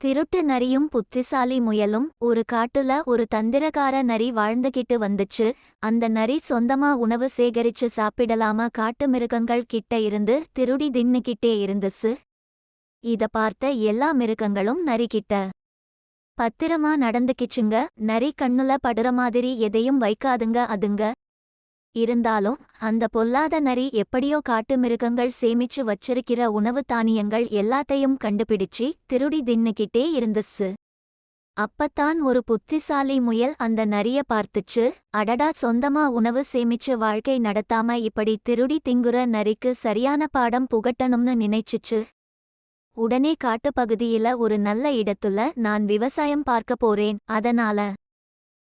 திருட்டு நரியும் புத்திசாலி முயலும் ஒரு காட்டுல ஒரு தந்திரகார நரி வாழ்ந்துகிட்டு வந்துச்சு. அந்த நரி சொந்தமா உணவு சேகரிச்சு சாப்பிடலாம காட்டு மிருகங்கள் கிட்ட இருந்து திருடி தின்னுகிட்டே இருந்துச்சு. இத பார்த்த எல்லா மிருகங்களும் நரிகிட்ட பத்திரமா நடந்துக்கிச்சுங்க. நரி கண்ணுல படுற மாதிரி எதையும் வைக்காதுங்க அதுங்க. இருந்தாலும் அந்த பொல்லாத நரி எப்படியோ காட்டு மிருகங்கள் சேமிச்சு வச்சிருக்கிற உணவு தானியங்கள் எல்லாத்தையும் கண்டுபிடிச்சி திருடி தின்னுகிட்டே இருந்துச்சு. அப்பத்தான் ஒரு புத்திசாலி முயல் அந்த நரிய பார்த்துச்சு. அடடா, சொந்தமா உணவு சேமிச்சு வாழ்க்கை நடத்தாம இப்படி திருடி திங்குற நரிக்கு சரியான பாடம் புகட்டணும்னு நினைச்சுச்சு. உடனே காட்டுப்பகுதியில ஒரு நல்ல இடத்துல நான் விவசாயம் பார்க்க போறேன், அதனால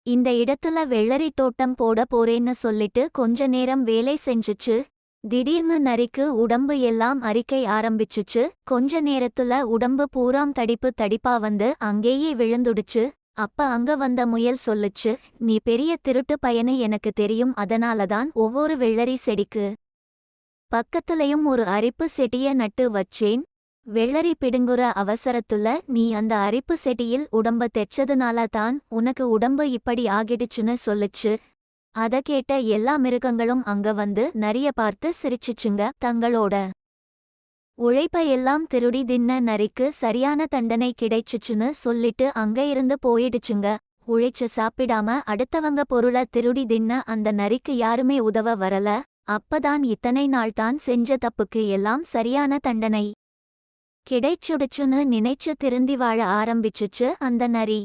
இந்த இடத்துல வெள்ளரி தோட்டம் போட போறேன்னு சொல்லிட்டு கொஞ்ச நேரம் வேலை செஞ்சுச்சு. திடீர்னு நரிக்கு உடம்பு எல்லாம் அரிக்க ஆரம்பிச்சுச்சு. கொஞ்ச நேரத்துல உடம்பு பூராம் தடிப்பு தடிப்பா வந்து அங்கேயே விழுந்துடுச்சு. அப்ப அங்க வந்த முயல் சொல்லுச்சு, நீ பெரிய திருட்டு பையனு எனக்கு தெரியும், அதனாலதான் ஒவ்வொரு வெள்ளரி செடிக்கு பக்கத்துலயும் ஒரு அரிப்பு செடிய நட்டு வச்சேன். வெள்ளரி பிடுங்குற அவசரத்துல நீ அந்த அரிப்பு செடியில் உடம்ப தெச்சதுனால தான் உனக்கு உடம்பு இப்படி ஆகிடுச்சுன்னு சொல்லுச்சு. அத கேட்ட எல்லா மிருகங்களும் அங்க வந்து நரிய பார்த்து சிரிச்சுச்சுங்க. தங்களோட உழைப்ப எல்லாம் திருடி தின்ன நரிக்கு சரியான தண்டனை கிடைச்சுச்சுன்னு சொல்லிட்டு அங்க இருந்து போயிடுச்சுங்க. உழைச்சு சாப்பிடாம அடுத்தவங்க பொருள திருடி தின்ன அந்த நரிக்கு யாருமே உதவ வரல. அப்பதான் இத்தனை நாள் தான் செஞ்ச தப்புக்கு எல்லாம் சரியான தண்டனை கிடைச்சுடுச்சுன்னு நினைச்சு திருந்தி வாழ ஆரம்பிச்சுச்சு அந்த நரி.